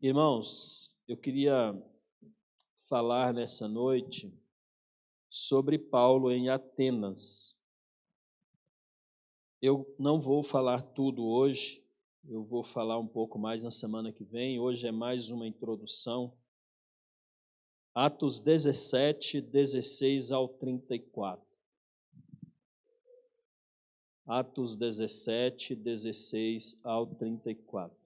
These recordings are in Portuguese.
Irmãos, eu queria falar nessa noite sobre Paulo em Atenas. Eu não vou falar tudo hoje, eu vou falar um pouco mais na semana que vem. Hoje é mais uma introdução. Atos 17, 16 ao 34. Atos 17, 16 ao 34.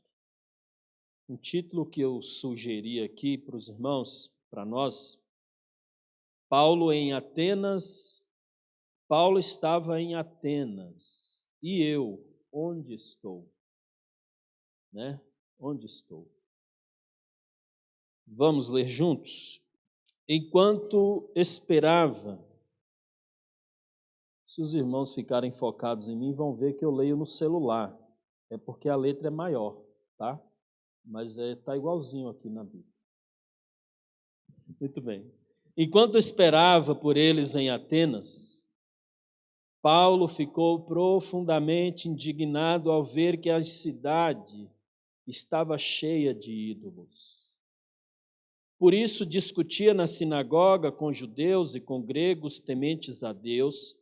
Um título que eu sugeri aqui para os irmãos, para nós: Paulo em Atenas. Paulo estava em Atenas. E eu, onde estou? Né? Onde estou? Vamos ler juntos? Enquanto esperava, se os irmãos ficarem focados em mim, vão ver que eu leio no celular. É porque a letra é maior, tá? Mas está igualzinho aqui na Bíblia. Muito bem. Enquanto esperava por eles em Atenas, Paulo ficou profundamente indignado ao ver que a cidade estava cheia de ídolos. Por isso discutia na sinagoga com judeus e com gregos tementes a Deus,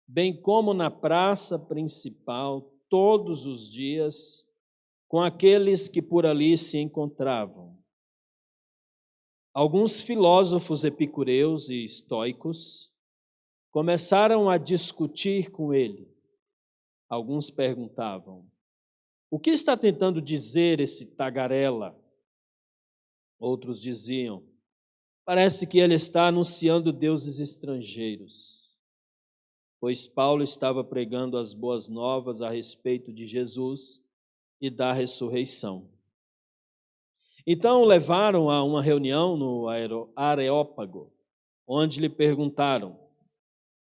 bem como na praça principal, todos os dias, com aqueles que por ali se encontravam. Alguns filósofos epicureus e estoicos começaram a discutir com ele. Alguns perguntavam: o que está tentando dizer esse tagarela? Outros diziam: parece que ele está anunciando deuses estrangeiros. Pois Paulo estava pregando as boas novas a respeito de Jesus e da ressurreição. Então o levaram a uma reunião no Areópago, onde lhe perguntaram: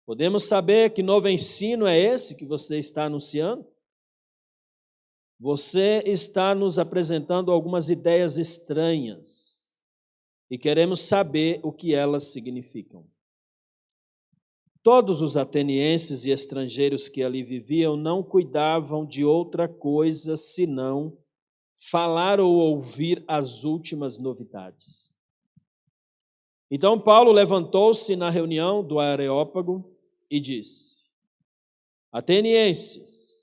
podemos saber que novo ensino é esse que você está anunciando? Você está nos apresentando algumas ideias estranhas e queremos saber o que elas significam. Todos os atenienses e estrangeiros que ali viviam não cuidavam de outra coisa senão falar ou ouvir as últimas novidades. Então Paulo levantou-se na reunião do Areópago e disse: atenienses,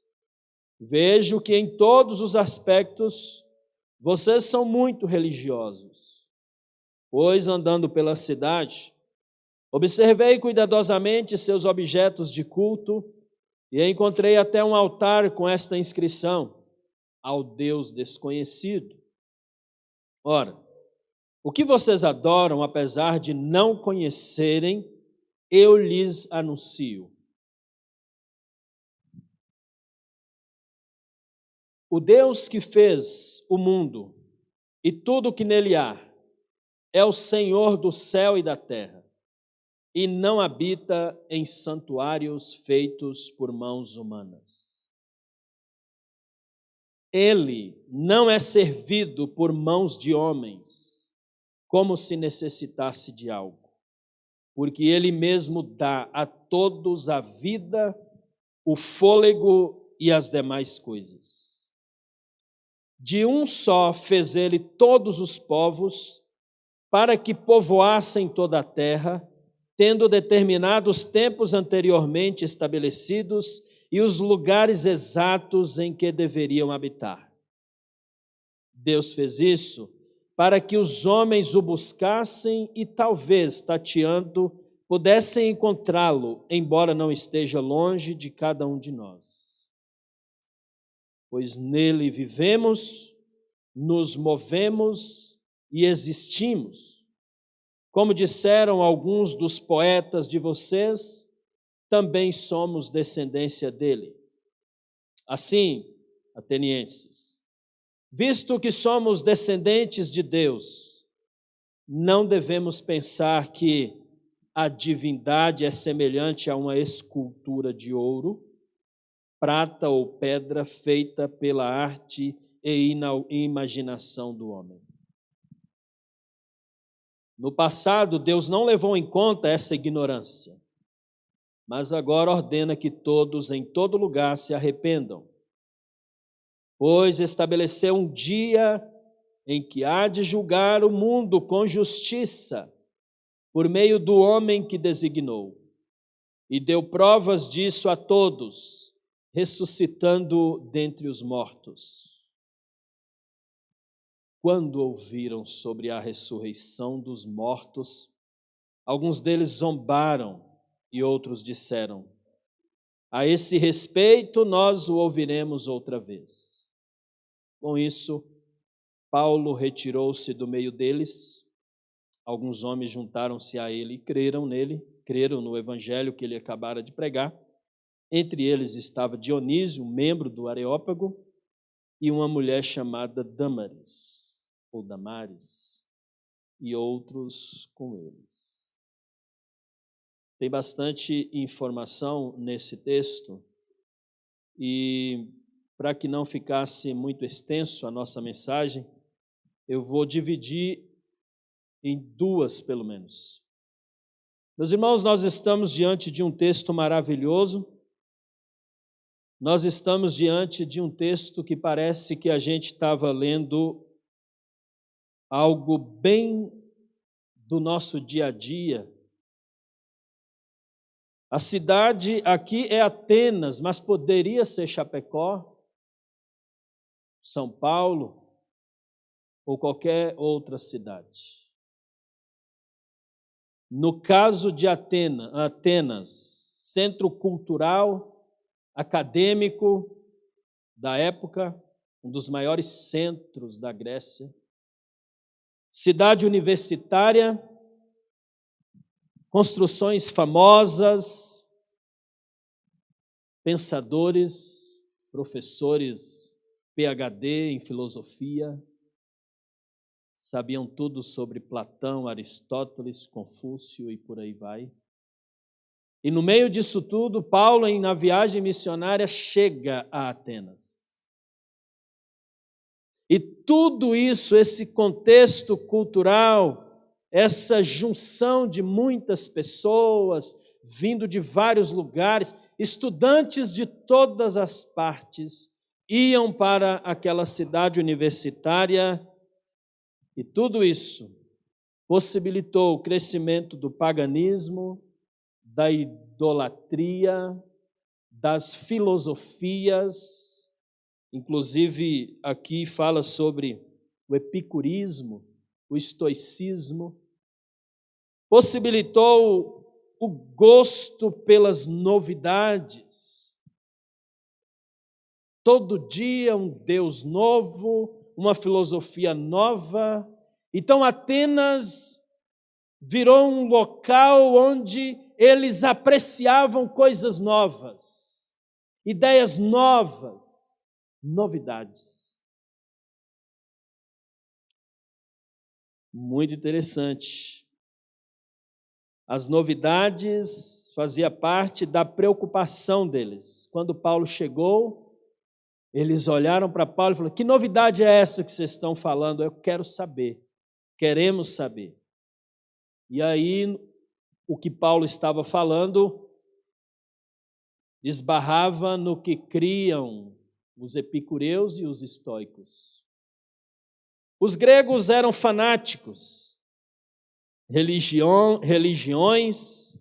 vejo que em todos os aspectos vocês são muito religiosos, pois andando pela cidade, observei cuidadosamente seus objetos de culto e encontrei até um altar com esta inscrição: ao Deus desconhecido. Ora, o que vocês adoram, apesar de não conhecerem, eu lhes anuncio. O Deus que fez o mundo e tudo o que nele há é o Senhor do céu e da terra, e não habita em santuários feitos por mãos humanas. Ele não é servido por mãos de homens, como se necessitasse de algo, porque ele mesmo dá a todos a vida, o fôlego e as demais coisas. De um só fez ele todos os povos, para que povoassem toda a terra, tendo determinados tempos anteriormente estabelecidos e os lugares exatos em que deveriam habitar. Deus fez isso para que os homens o buscassem e talvez, tateando, pudessem encontrá-lo, embora não esteja longe de cada um de nós. Pois nele vivemos, nos movemos e existimos. Como disseram alguns dos poetas de vocês, também somos descendência dele. Assim, atenienses, visto que somos descendentes de Deus, não devemos pensar que a divindade é semelhante a uma escultura de ouro, prata ou pedra feita pela arte e imaginação do homem. No passado, Deus não levou em conta essa ignorância, mas agora ordena que todos em todo lugar se arrependam, pois estabeleceu um dia em que há de julgar o mundo com justiça, por meio do homem que designou. E deu provas disso a todos, ressuscitando dentre os mortos. Quando ouviram sobre a ressurreição dos mortos, alguns deles zombaram e outros disseram: a esse respeito nós o ouviremos outra vez. Com isso, Paulo retirou-se do meio deles. Alguns homens juntaram-se a ele e creram nele, creram no evangelho que ele acabara de pregar. Entre eles estava Dionísio, membro do Areópago, e uma mulher chamada Damaris, ou Damares, e outros com eles. Tem bastante informação nesse texto, e para que não ficasse muito extenso a nossa mensagem, eu vou dividir em duas, pelo menos. Meus irmãos, nós estamos diante de um texto maravilhoso. Nós estamos diante de um texto que parece que a gente estava lendo algo bem do nosso dia a dia. A cidade aqui é Atenas, mas poderia ser Chapecó, São Paulo ou qualquer outra cidade. No caso de Atenas, centro cultural, acadêmico da época, um dos maiores centros da Grécia, cidade universitária, construções famosas, pensadores, professores, PhD em filosofia, sabiam tudo sobre Platão, Aristóteles, Confúcio e por aí vai. E no meio disso tudo, Paulo, na viagem missionária, chega a Atenas. E tudo isso, esse contexto cultural, essa junção de muitas pessoas, vindo de vários lugares, estudantes de todas as partes, iam para aquela cidade universitária. E tudo isso possibilitou o crescimento do paganismo, da idolatria, das filosofias, inclusive aqui fala sobre o epicurismo, o estoicismo, possibilitou o gosto pelas novidades. Todo dia um Deus novo, uma filosofia nova. Então Atenas virou um local onde eles apreciavam coisas novas, ideias novas, novidades. Muito interessante. As novidades faziam parte da preocupação deles. Quando Paulo chegou, eles olharam para Paulo e falaram: que novidade é essa que vocês estão falando? Eu quero saber, queremos saber. E aí, o que Paulo estava falando esbarrava no que criam os epicureus e os estoicos. Os gregos eram fanáticos, religiões,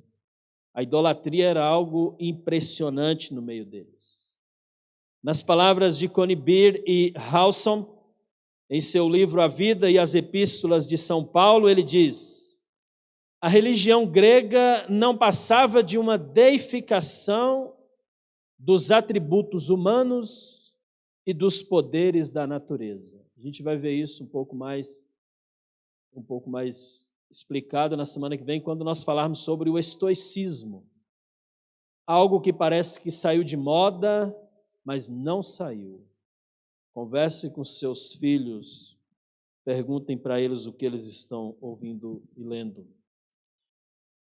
a idolatria era algo impressionante no meio deles. Nas palavras de Conybeare e Howson, em seu livro A Vida e as Epístolas de São Paulo, ele diz: a religião grega não passava de uma deificação dos atributos humanos e dos poderes da natureza. A gente vai ver isso um pouco mais explicado na semana que vem, quando nós falarmos sobre o estoicismo. Algo que parece que saiu de moda, mas não saiu. Converse com seus filhos, perguntem para eles o que eles estão ouvindo e lendo.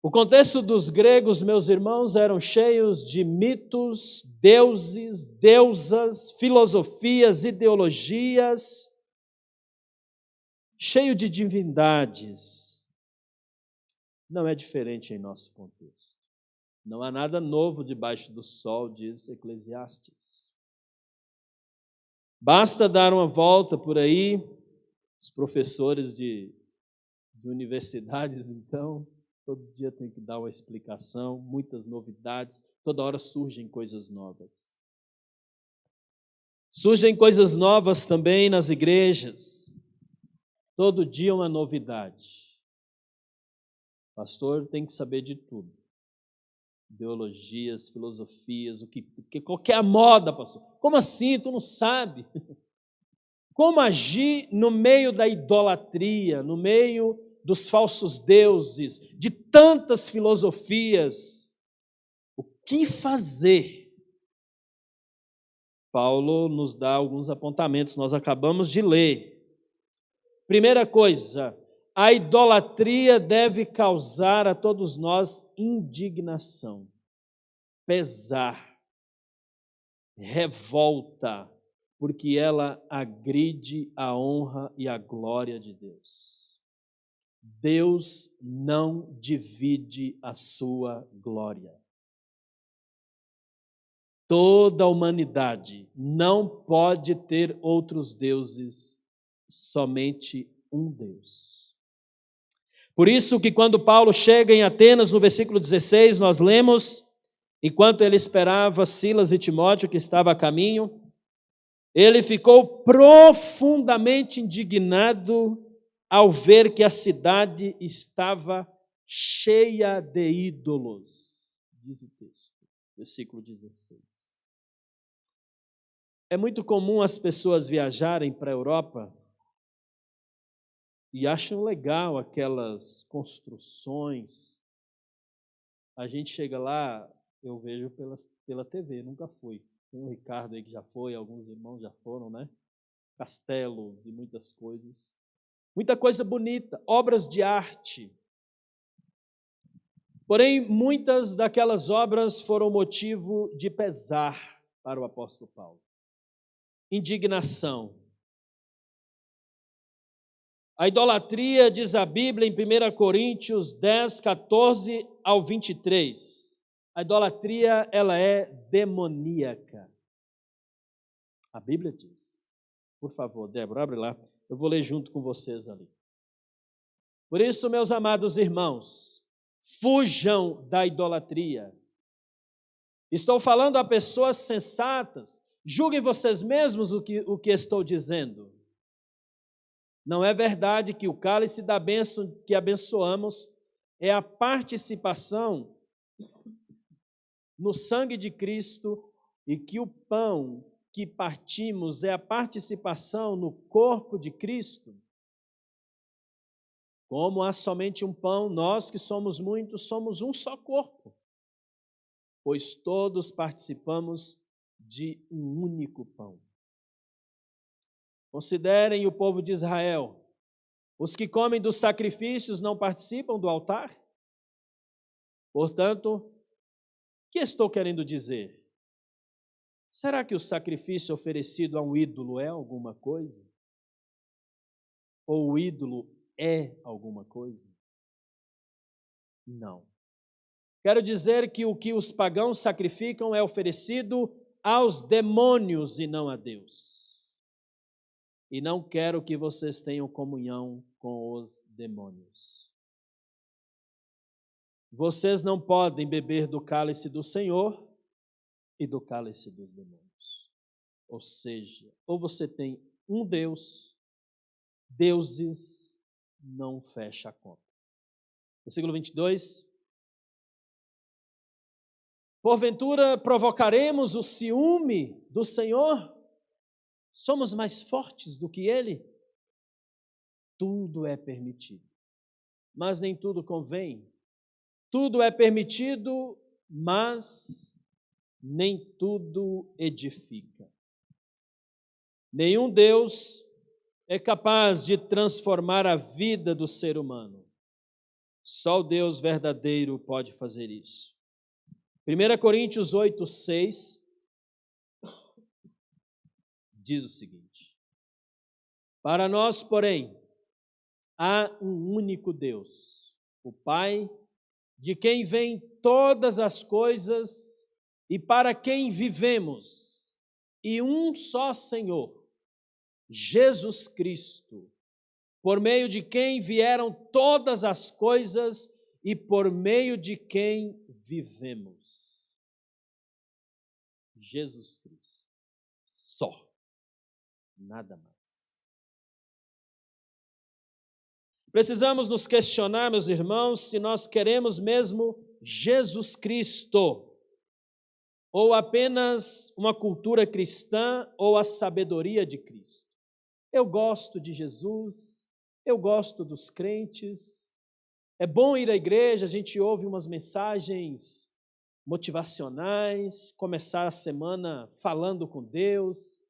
O contexto dos gregos, meus irmãos, eram cheios de mitos, deuses, deusas, filosofias, ideologias, cheio de divindades. Não é diferente em nosso contexto. Não há nada novo debaixo do sol, diz Eclesiastes. Basta dar uma volta por aí, Os professores de universidades, então, todo dia tem que dar uma explicação, muitas novidades, toda hora surgem coisas novas. Surgem coisas novas também nas igrejas, todo dia uma novidade. O pastor tem que saber de tudo, ideologias, filosofias, qual que é a moda, pastor? Como assim? Tu não sabe? Como agir no meio da idolatria, no meio dos falsos deuses, de tantas filosofias? O que fazer? Paulo nos dá alguns apontamentos, nós acabamos de ler. Primeira coisa, a idolatria deve causar a todos nós indignação, pesar, revolta, porque ela agride a honra e a glória de Deus. Deus não divide a sua glória. Toda a humanidade não pode ter outros deuses, somente um Deus. Por isso que quando Paulo chega em Atenas, no versículo 16, nós lemos, enquanto ele esperava Silas e Timóteo, que estava a caminho, ele ficou profundamente indignado ao ver que a cidade estava cheia de ídolos, diz o texto, versículo 16. É muito comum as pessoas viajarem para a Europa e acham legal aquelas construções. A gente chega lá, eu vejo pela TV, nunca fui. Tem o Ricardo aí que já foi, alguns irmãos já foram, né? Castelos e muitas coisas. Muita coisa bonita, obras de arte. Porém, muitas daquelas obras foram motivo de pesar para o apóstolo Paulo. Indignação. A idolatria, diz a Bíblia em 1 Coríntios 10, 14 ao 23. A idolatria, ela é demoníaca. A Bíblia diz. Por favor, Débora, abre lá. Eu vou ler junto com vocês ali. Por isso, meus amados irmãos, fujam da idolatria. Estou falando a pessoas sensatas. Julguem vocês mesmos o que estou dizendo. Não é verdade que o cálice da bênção que abençoamos é a participação no sangue de Cristo e que o pão que partimos é a participação no corpo de Cristo? Como há somente um pão, nós que somos muitos, somos um só corpo, pois todos participamos de um único pão. Considerem o povo de Israel. Os que comem dos sacrifícios não participam do altar? Portanto, o que estou querendo dizer? Será que o sacrifício oferecido a um ídolo é alguma coisa? Ou o ídolo é alguma coisa? Não. Quero dizer que o que os pagãos sacrificam é oferecido aos demônios e não a Deus. E não quero que vocês tenham comunhão com os demônios. Vocês não podem beber do cálice do Senhor e do cálice dos demônios. Ou seja, ou você tem um Deus, deuses não fecha a conta. Versículo 22. Porventura provocaremos o ciúme do Senhor? Somos mais fortes do que Ele? Tudo é permitido, mas nem tudo convém. Tudo é permitido, mas nem tudo edifica. Nenhum Deus é capaz de transformar a vida do ser humano. Só o Deus verdadeiro pode fazer isso. 1 Coríntios 8, 6 diz o seguinte: para nós, porém, há um único Deus, o Pai, de quem vêm todas as coisas e para quem vivemos, e um só Senhor, Jesus Cristo, por meio de quem vieram todas as coisas e por meio de quem vivemos. Jesus Cristo. Só. Nada mais. Precisamos nos questionar, meus irmãos, se nós queremos mesmo Jesus Cristo, ou apenas uma cultura cristã, ou a sabedoria de Cristo. Eu gosto de Jesus, eu gosto dos crentes, é bom ir à igreja, a gente ouve umas mensagens motivacionais, começar a semana falando com Deus,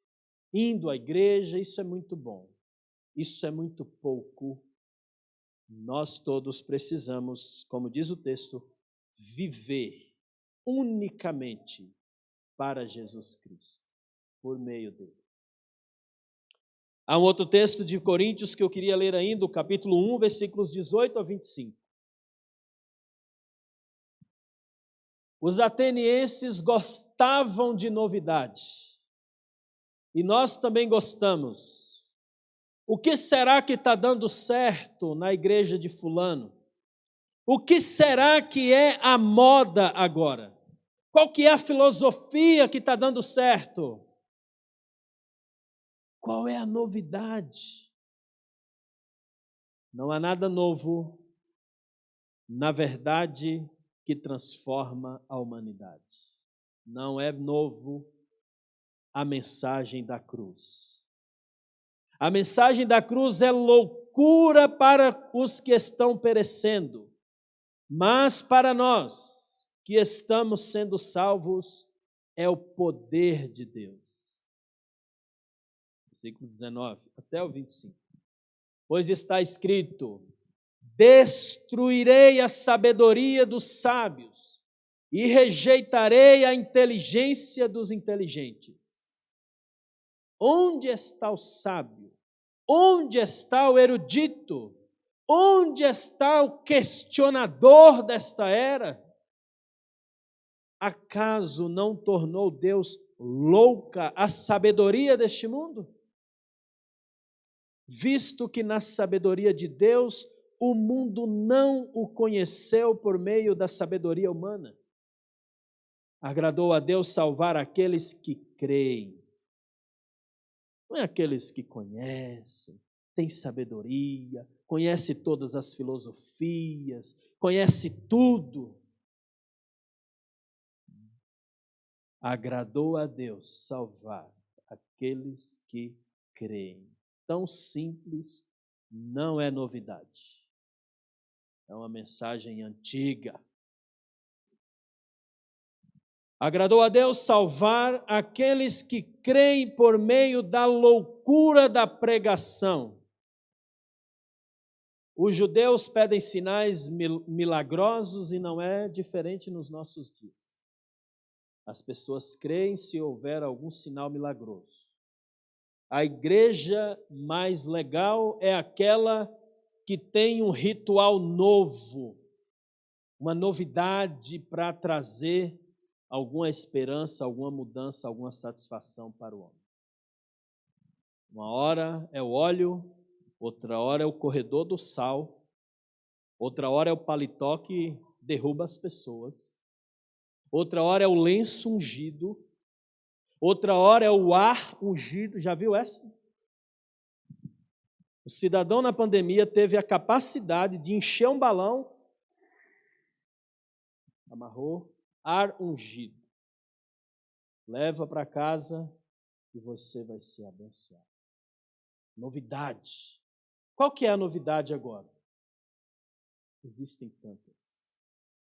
indo à igreja, isso é muito bom, isso é muito pouco. Nós todos precisamos, como diz o texto, viver unicamente para Jesus Cristo, por meio dele. Há um outro texto de Coríntios que eu queria ler ainda, o capítulo 1, versículos 18 a 25. Os atenienses gostavam de novidade, e nós também gostamos. O que será que está dando certo na igreja de fulano? O que será que é a moda agora? Qual que é a filosofia que está dando certo? Qual é a novidade? Não há nada novo, na verdade, que transforma a humanidade. Não é novo a mensagem da cruz. A mensagem da cruz é loucura para os que estão perecendo, mas para nós que estamos sendo salvos, é o poder de Deus. Versículo 19 até o 25. Pois está escrito: destruirei a sabedoria dos sábios e rejeitarei a inteligência dos inteligentes. Onde está o sábio? Onde está o erudito? Onde está o questionador desta era? Acaso não tornou Deus louca a sabedoria deste mundo? Visto que na sabedoria de Deus o mundo não o conheceu por meio da sabedoria humana. Agradou a Deus salvar aqueles que creem. Não é aqueles que conhecem, têm sabedoria, conhece todas as filosofias, conhece tudo. Agradou a Deus salvar aqueles que creem. Tão simples, não é novidade. É uma mensagem antiga. Agradou a Deus salvar aqueles que creem por meio da loucura da pregação. Os judeus pedem sinais milagrosos e não é diferente nos nossos dias. As pessoas creem se houver algum sinal milagroso. A igreja mais legal é aquela que tem um ritual novo, uma novidade para trazer alguma esperança, alguma mudança, alguma satisfação para o homem. Uma hora é o óleo, outra hora é o corredor do sal, outra hora é o paletó que derruba as pessoas, outra hora é o lenço ungido, outra hora é o ar ungido. Já viu essa? O cidadão na pandemia teve a capacidade de encher um balão, amarrou, ar ungido. Leva para casa e você vai ser abençoado. Novidade. Qual que é a novidade agora? Existem tantas.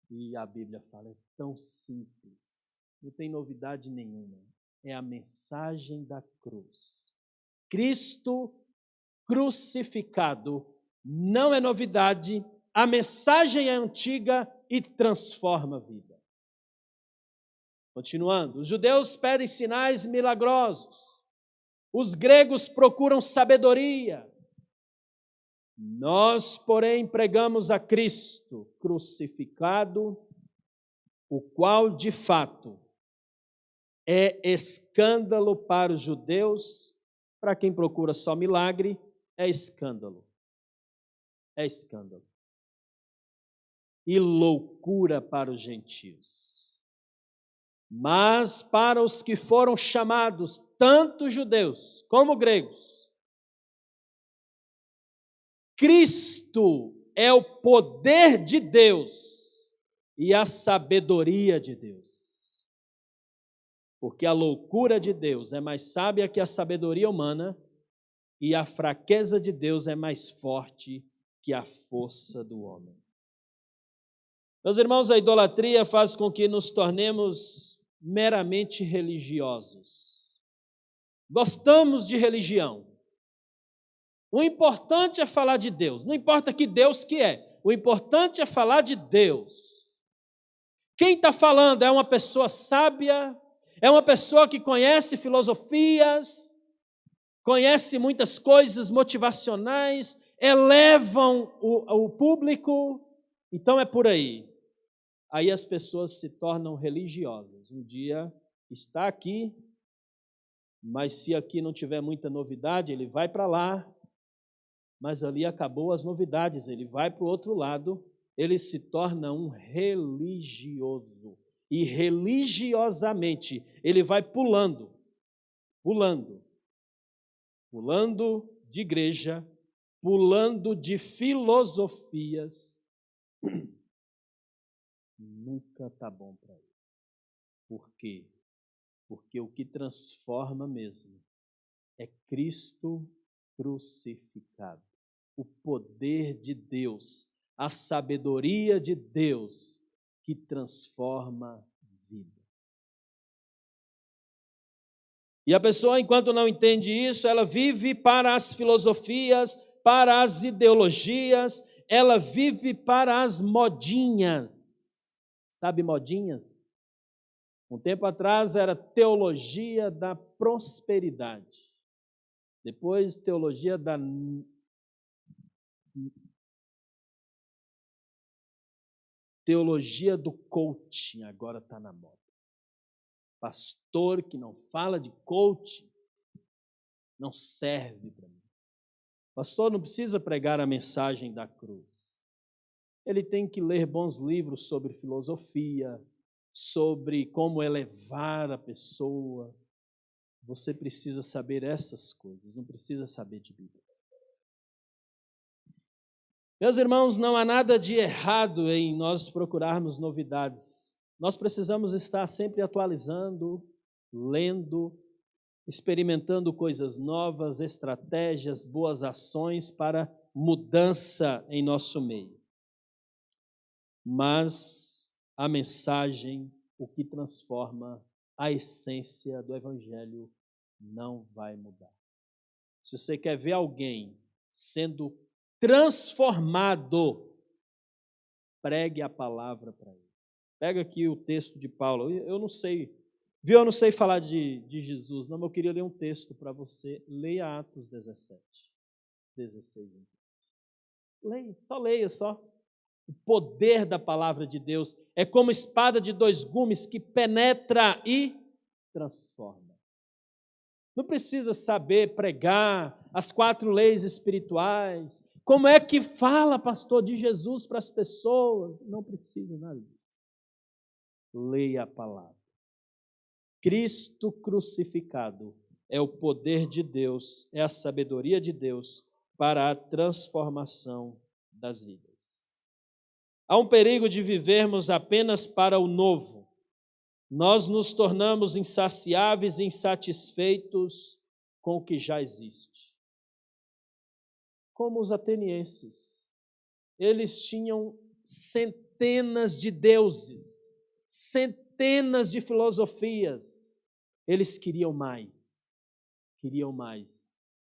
E a Bíblia fala, é tão simples. Não tem novidade nenhuma. É a mensagem da cruz. Cristo crucificado não é novidade. A mensagem é antiga e transforma a vida. Continuando, os judeus pedem sinais milagrosos, os gregos procuram sabedoria. Nós, porém, pregamos a Cristo crucificado, o qual, de fato, é escândalo para os judeus. Para quem procura só milagre, é escândalo. é escândalo e loucura para os gentios. Mas para os que foram chamados, tanto judeus como gregos, Cristo é o poder de Deus e a sabedoria de Deus. Porque a loucura de Deus é mais sábia que a sabedoria humana e a fraqueza de Deus é mais forte que a força do homem. Meus irmãos, a idolatria faz com que nos tornemos meramente religiosos. Gostamos de religião. O importante é falar de Deus. Não importa que Deus que é. O importante é falar de Deus. Quem está falando é uma pessoa sábia, é uma pessoa que conhece filosofias, conhece muitas coisas motivacionais, elevam o público. Então é por aí. Aí as pessoas se tornam religiosas. Um dia está aqui, mas se aqui não tiver muita novidade, ele vai para lá, mas ali acabou as novidades, ele vai para o outro lado, ele se torna um religioso. E religiosamente ele vai pulando de igreja, pulando de filosofias. Nunca está bom para ele. Por quê? Porque o que transforma mesmo é Cristo crucificado. O poder de Deus, a sabedoria de Deus que transforma vida. E a pessoa, enquanto não entende isso, ela vive para as filosofias, para as ideologias, ela vive para as modinhas. Sabe modinhas? Um tempo atrás era teologia da prosperidade. Depois, teologia da teologia do coaching, agora está na moda. Pastor que não fala de coaching não serve para mim. Pastor não precisa pregar a mensagem da cruz. Ele tem que ler bons livros sobre filosofia, sobre como elevar a pessoa. Você precisa saber essas coisas, não precisa saber de Bíblia. Meus irmãos, não há nada de errado em nós procurarmos novidades. Nós precisamos estar sempre atualizando, lendo, experimentando coisas novas, estratégias, boas ações para mudança em nosso meio. Mas a mensagem, o que transforma a essência do Evangelho, não vai mudar. Se você quer ver alguém sendo transformado, pregue a palavra para ele. Pega aqui o texto de Paulo. Eu não sei, viu? Eu não sei falar de Jesus, não, mas eu queria ler um texto para você. Leia Atos 17, 16. Leia, só. O poder da palavra de Deus é como espada de dois gumes que penetra e transforma. Não precisa saber pregar as 4 leis espirituais. Como é que fala, pastor, de Jesus para as pessoas? Não precisa nada disso. Leia a palavra. Cristo crucificado é o poder de Deus, é a sabedoria de Deus para a transformação das vidas. Há um perigo de vivermos apenas para o novo. Nós nos tornamos insaciáveis e insatisfeitos com o que já existe. Como os atenienses. Eles tinham centenas de deuses, centenas de filosofias. Eles queriam mais.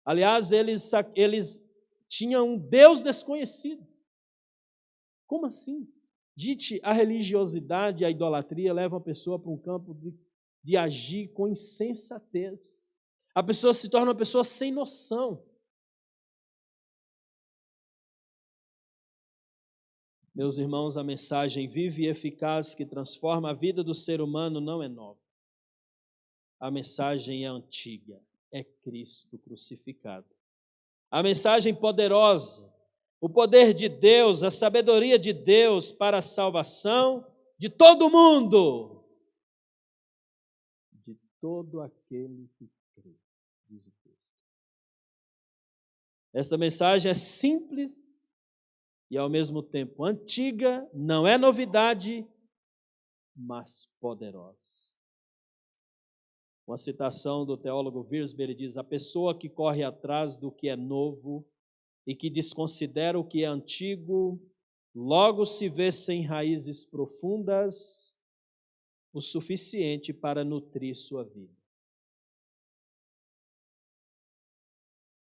Aliás, eles tinham um Deus desconhecido. Como assim? Dite, a religiosidade, a idolatria leva a pessoa para um campo de agir com insensatez. A pessoa se torna uma pessoa sem noção. Meus irmãos, a mensagem viva e eficaz que transforma a vida do ser humano não é nova. A mensagem é antiga, é Cristo crucificado. A mensagem poderosa o poder de Deus, a sabedoria de Deus para a salvação de todo mundo, de todo aquele que crê, diz o texto. Esta mensagem é simples e ao mesmo tempo antiga, não é novidade, mas poderosa. Uma citação do teólogo Wiersbe diz: a pessoa que corre atrás do que é novo e que desconsidera o que é antigo, logo se vê sem raízes profundas o suficiente para nutrir sua vida.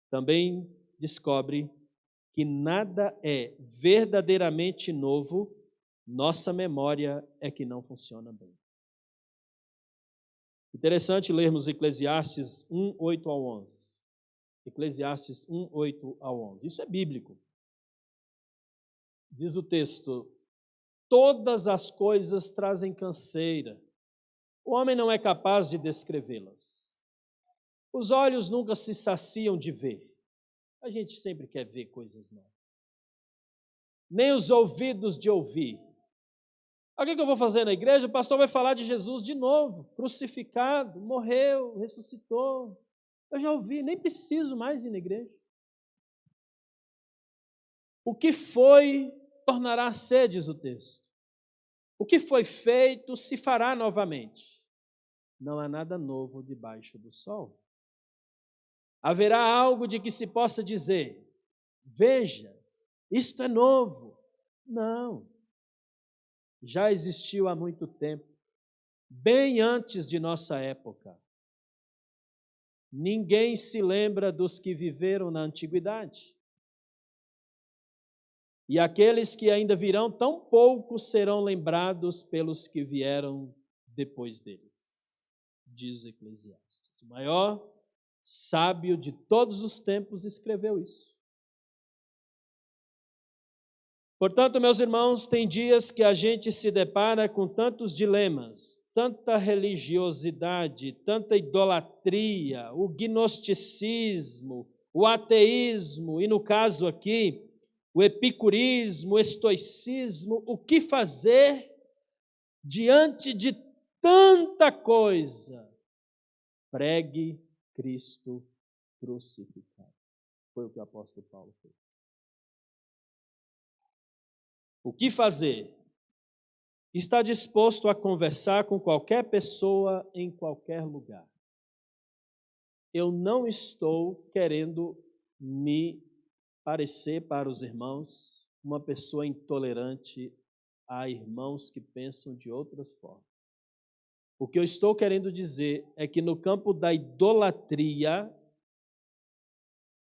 Também descobre que nada é verdadeiramente novo, nossa memória é que não funciona bem. Interessante lermos Eclesiastes 1, 8 ao 11. Eclesiastes 1, 8 ao 11. Isso é bíblico. Diz o texto: todas as coisas trazem canseira. O homem não é capaz de descrevê-las. Os olhos nunca se saciam de ver. A gente sempre quer ver coisas novas. Nem os ouvidos de ouvir. O que eu vou fazer na igreja? O pastor vai falar de Jesus de novo, crucificado, morreu, ressuscitou. Eu já ouvi, nem preciso mais ir na igreja. O que foi, tornará a ser, diz o texto. O que foi feito, se fará novamente. Não há nada novo debaixo do sol. Haverá algo de que se possa dizer: veja, isto é novo. Não. Já existiu há muito tempo, bem antes de nossa época. Ninguém se lembra dos que viveram na antiguidade. E aqueles que ainda virão, tão poucos serão lembrados pelos que vieram depois deles, diz Eclesiastes. O maior sábio de todos os tempos escreveu isso. Portanto, meus irmãos, tem dias que a gente se depara com tantos dilemas, tanta religiosidade, tanta idolatria, o gnosticismo, o ateísmo e, no caso aqui, o epicurismo, o estoicismo. O que fazer diante de tanta coisa? Pregue Cristo crucificado. Foi o que o apóstolo Paulo fez. O que fazer? Está disposto a conversar com qualquer pessoa em qualquer lugar. Eu não estou querendo me parecer para os irmãos uma pessoa intolerante a irmãos que pensam de outras formas. O que eu estou querendo dizer é que no campo da idolatria,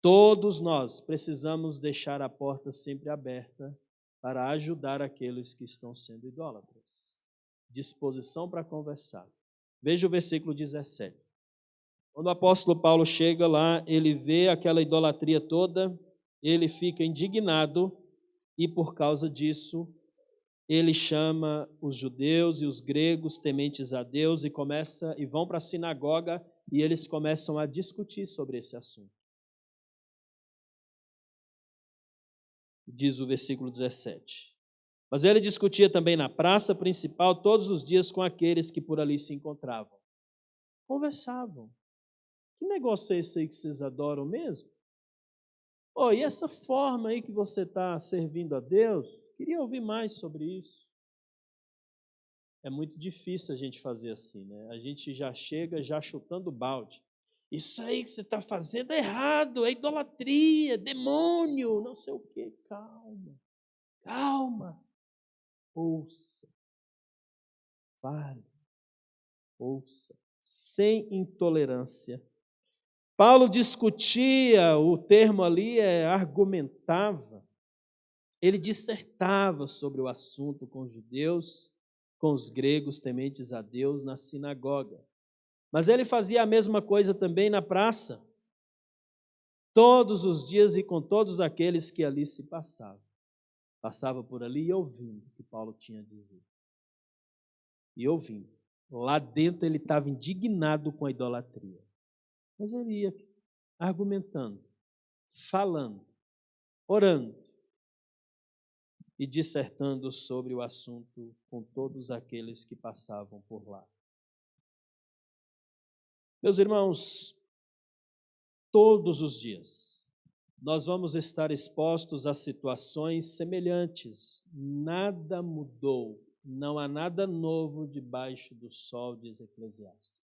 todos nós precisamos deixar a porta sempre aberta para ajudar aqueles que estão sendo idólatras. Disposição para conversar. Veja o versículo 17. Quando o apóstolo Paulo chega lá, ele vê aquela idolatria toda, ele fica indignado e por causa disso, ele chama os judeus e os gregos tementes a Deus e vão para a sinagoga e eles começam a discutir sobre esse assunto. Diz o versículo 17. Mas ele discutia também na praça principal todos os dias com aqueles que por ali se encontravam. Conversavam. Que negócio é esse aí que vocês adoram mesmo? E essa forma aí que você está servindo a Deus, queria ouvir mais sobre isso. É muito difícil a gente fazer assim, né? A gente já chega já chutando balde. Isso aí que você está fazendo é errado, é idolatria, demônio, não sei o quê. Calma, calma. Ouça, fale, ouça, sem intolerância. Paulo discutia, o termo ali argumentava, ele dissertava sobre o assunto com os judeus, com os gregos tementes a Deus na sinagoga. Mas ele fazia a mesma coisa também na praça, todos os dias e com todos aqueles que ali se passavam. Passava por ali e ouvindo o que Paulo tinha a dizer. E ouvindo. Lá dentro ele estava indignado com a idolatria. Mas ele ia argumentando, falando, orando, e dissertando sobre o assunto com todos aqueles que passavam por lá. Meus irmãos, todos os dias nós vamos estar expostos a situações semelhantes. Nada mudou, não há nada novo debaixo do sol, diz Eclesiastes.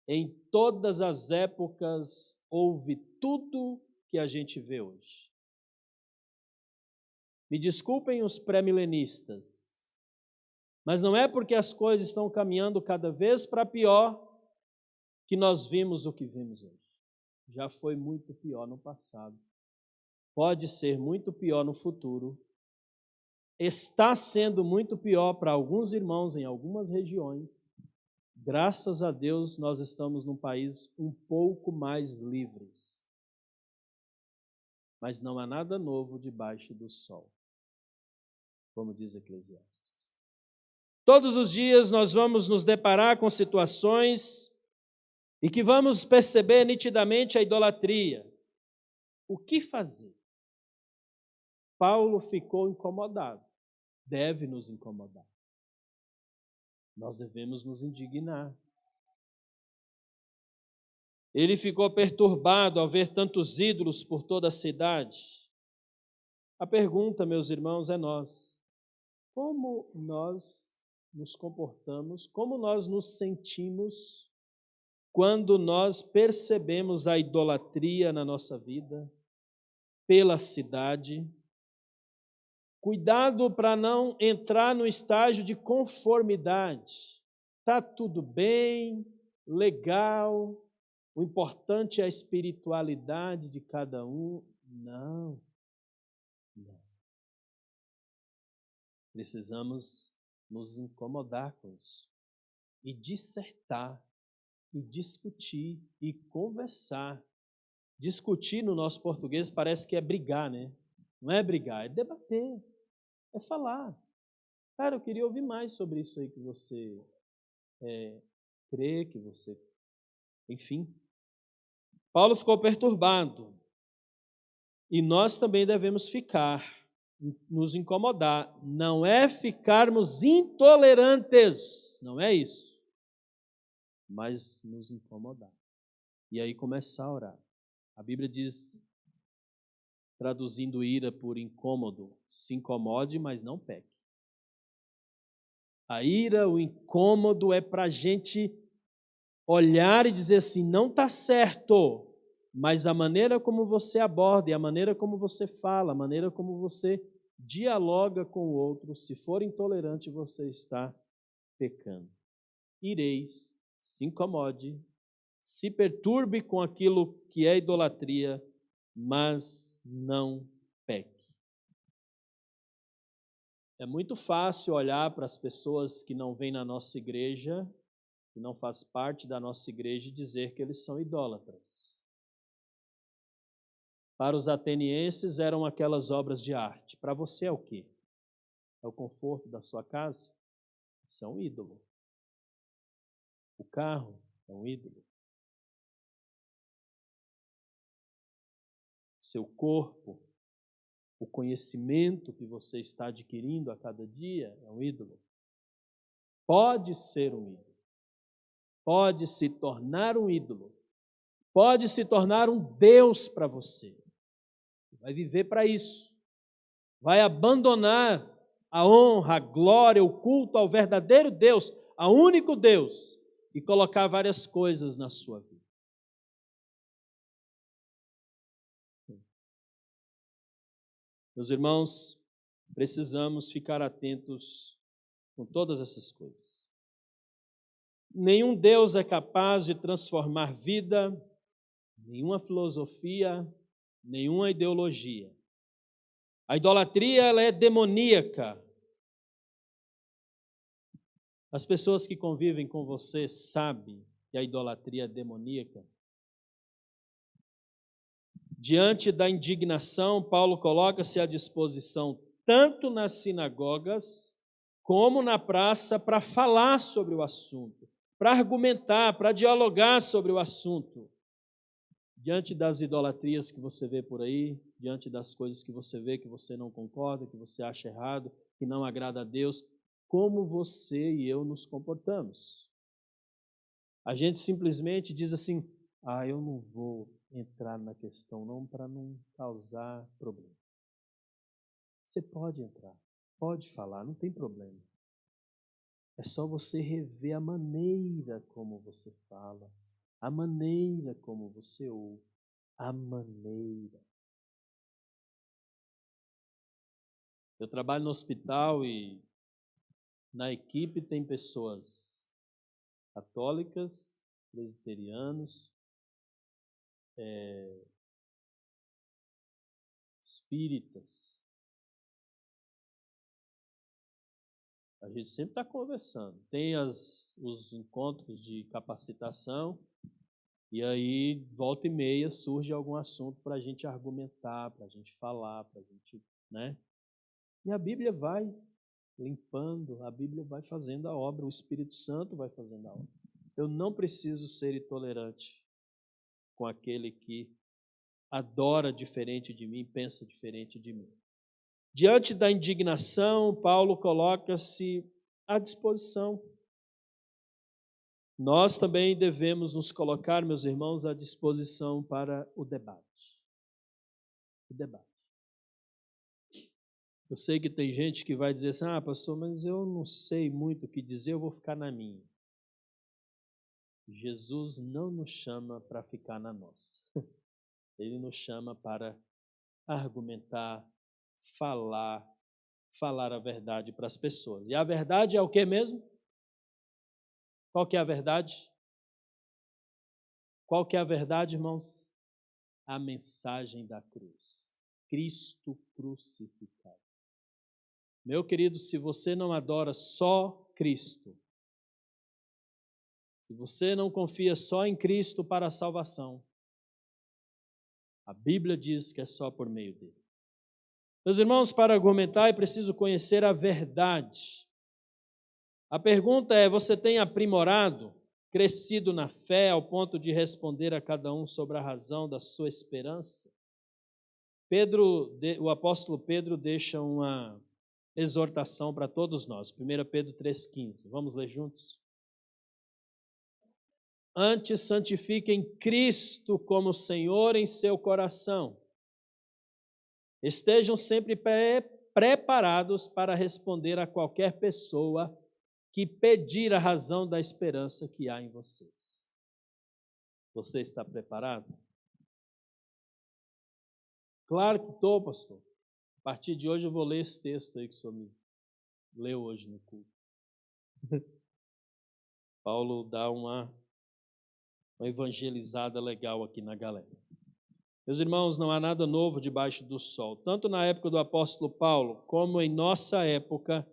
Em todas as épocas houve tudo que a gente vê hoje. Me desculpem os pré-milenistas, mas não é porque as coisas estão caminhando cada vez para pior que nós vimos o que vimos hoje. Já foi muito pior no passado. Pode ser muito pior no futuro. Está sendo muito pior para alguns irmãos em algumas regiões. Graças a Deus, nós estamos num país um pouco mais livres. Mas não há nada novo debaixo do sol, como diz Eclesiastes. Todos os dias nós vamos nos deparar com situações e que vamos perceber nitidamente a idolatria. O que fazer? Paulo ficou incomodado. Deve nos incomodar. Nós devemos nos indignar. Ele ficou perturbado ao ver tantos ídolos por toda a cidade. A pergunta, meus irmãos, é nós. Como nós nos comportamos, como nós nos sentimos quando nós percebemos a idolatria na nossa vida, pela cidade? Cuidado para não entrar no estágio de conformidade. Está tudo bem, legal, o importante é a espiritualidade de cada um. Não. Precisamos nos incomodar com isso e dissertar, e discutir, e conversar. Discutir no nosso português parece que é brigar, né? Não é brigar, é debater, é falar. Cara, eu queria ouvir mais sobre isso aí que você crê, que você... Enfim. Paulo ficou perturbado. E nós também devemos ficar, nos incomodar. Não é ficarmos intolerantes, não é isso. Mas nos incomodar. E aí começar a orar. A Bíblia diz, traduzindo ira por incômodo, se incomode, mas não peque. A ira, o incômodo é para a gente olhar e dizer assim, não está certo, mas a maneira como você aborda, e a maneira como você fala, a maneira como você dialoga com o outro, se for intolerante, você está pecando. Ireis, se incomode, se perturbe com aquilo que é idolatria, mas não peque. É muito fácil olhar para as pessoas que não vêm na nossa igreja, que não faz parte da nossa igreja, e dizer que eles são idólatras. Para os atenienses eram aquelas obras de arte. Para você é o quê? É o conforto da sua casa? Isso é um ídolo. O carro é um ídolo. Seu corpo, o conhecimento que você está adquirindo a cada dia é um ídolo. Pode ser um ídolo. Pode se tornar um ídolo. Pode se tornar um Deus para você. Vai viver para isso. Vai abandonar a honra, a glória, o culto ao verdadeiro Deus, ao único Deus, e colocar várias coisas na sua vida. Meus irmãos, precisamos ficar atentos com todas essas coisas. Nenhum Deus é capaz de transformar vida, nenhuma filosofia, nenhuma ideologia. A idolatria, ela é demoníaca. As pessoas que convivem com você sabem que a idolatria é demoníaca. Diante da indignação, Paulo coloca-se à disposição tanto nas sinagogas como na praça para falar sobre o assunto, para argumentar, para dialogar sobre o assunto. Diante das idolatrias que você vê por aí, diante das coisas que você vê, que você não concorda, que você acha errado, que não agrada a Deus, como você e eu nos comportamos. A gente simplesmente diz assim, eu não vou entrar na questão não, para não causar problema. Você pode entrar, pode falar, não tem problema. É só você rever a maneira como você fala, a maneira como você ouve, a maneira. Eu trabalho no hospital e na equipe tem pessoas católicas, presbiterianos, espíritas. A gente sempre está conversando. Tem os encontros de capacitação e aí, volta e meia, surge algum assunto para a gente argumentar, para a gente falar, para a gente, né? E a Bíblia vai limpando, a Bíblia vai fazendo a obra, o Espírito Santo vai fazendo a obra. Eu não preciso ser intolerante com aquele que adora diferente de mim, pensa diferente de mim. Diante da indignação, Paulo coloca-se à disposição. Nós também devemos nos colocar, meus irmãos, à disposição para o debate. O debate. Eu sei que tem gente que vai dizer assim, pastor, mas eu não sei muito o que dizer, eu vou ficar na minha. Jesus não nos chama para ficar na nossa. Ele nos chama para argumentar, falar a verdade para as pessoas. E a verdade é o que mesmo? Qual que é a verdade? Qual que é a verdade, irmãos? A mensagem da cruz. Cristo crucificado. Meu querido, se você não adora só Cristo, se você não confia só em Cristo para a salvação, a Bíblia diz que é só por meio dele. Meus irmãos, para argumentar é preciso conhecer a verdade. A pergunta é, você tem aprimorado, crescido na fé ao ponto de responder a cada um sobre a razão da sua esperança? O apóstolo Pedro deixa uma exortação para todos nós. 1 Pedro 3,15. Vamos ler juntos? Antes santifiquem Cristo como Senhor em seu coração. Estejam sempre preparados para responder a qualquer pessoa que pedir a razão da esperança que há em vocês. Você está preparado? Claro que estou, pastor. A partir de hoje eu vou ler esse texto aí que o senhor me leu hoje no culto. Paulo dá uma evangelizada legal aqui na galera. Meus irmãos, não há nada novo debaixo do sol. Tanto na época do apóstolo Paulo, como em nossa época,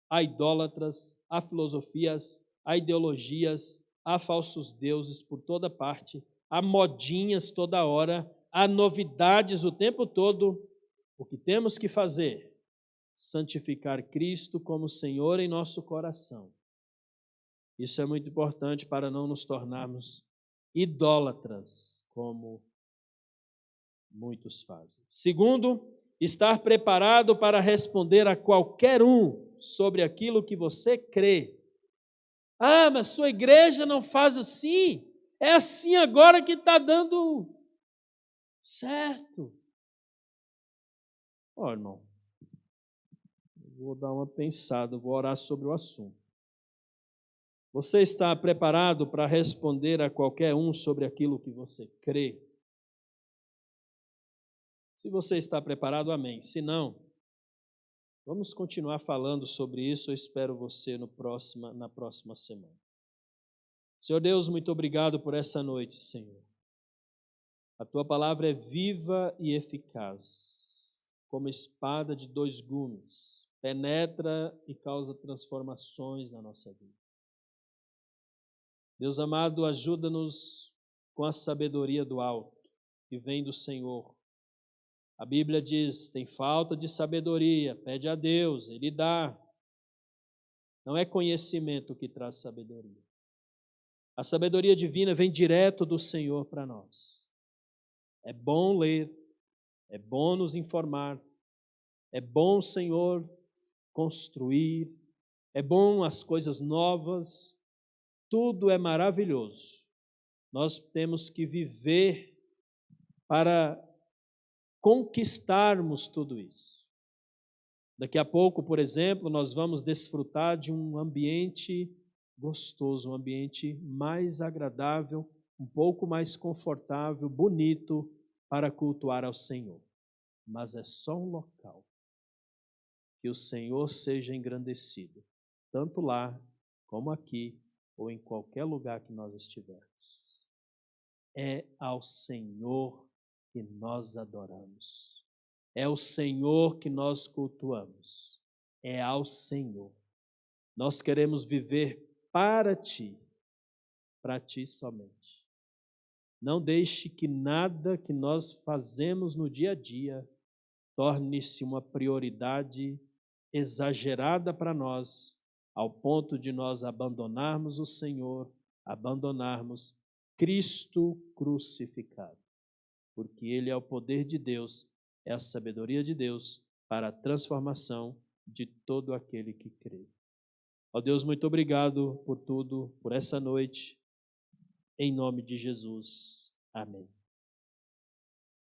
há idólatras, há filosofias, há ideologias, há falsos deuses por toda parte, há modinhas toda hora, há novidades o tempo todo. O que temos que fazer? Santificar Cristo como Senhor em nosso coração. Isso é muito importante para não nos tornarmos idólatras, como muitos fazem. Segundo, estar preparado para responder a qualquer um sobre aquilo que você crê. Mas sua igreja não faz assim. É assim agora que está dando certo. Irmão, vou dar uma pensada, vou orar sobre o assunto. Você está preparado para responder a qualquer um sobre aquilo que você crê? Se você está preparado, amém. Se não, vamos continuar falando sobre isso. Eu espero você na próxima semana. Senhor Deus, muito obrigado por essa noite, Senhor. A tua palavra é viva e eficaz, como espada de 2 gumes, penetra e causa transformações na nossa vida. Deus amado, ajuda-nos com a sabedoria do alto, que vem do Senhor. A Bíblia diz, tem falta de sabedoria, pede a Deus, Ele dá. Não é conhecimento que traz sabedoria. A sabedoria divina vem direto do Senhor para nós. É bom ler, É bom nos informar, é bom, Senhor, construir, é bom as coisas novas, tudo é maravilhoso. Nós temos que viver para conquistarmos tudo isso. Daqui a pouco, por exemplo, nós vamos desfrutar de um ambiente gostoso, um ambiente mais agradável, um pouco mais confortável, bonito para cultuar ao Senhor. Mas é só um local. Que o Senhor seja engrandecido, tanto lá como aqui ou em qualquer lugar que nós estivermos. É ao Senhor que nós adoramos. É o Senhor que nós cultuamos. É ao Senhor. Nós queremos viver para Ti somente. Não deixe que nada que nós fazemos no dia a dia torne-se uma prioridade exagerada para nós, ao ponto de nós abandonarmos o Senhor, abandonarmos Cristo crucificado. Porque Ele é o poder de Deus, é a sabedoria de Deus para a transformação de todo aquele que crê. Ó Deus, muito obrigado por tudo, por essa noite. Em nome de Jesus. Amém.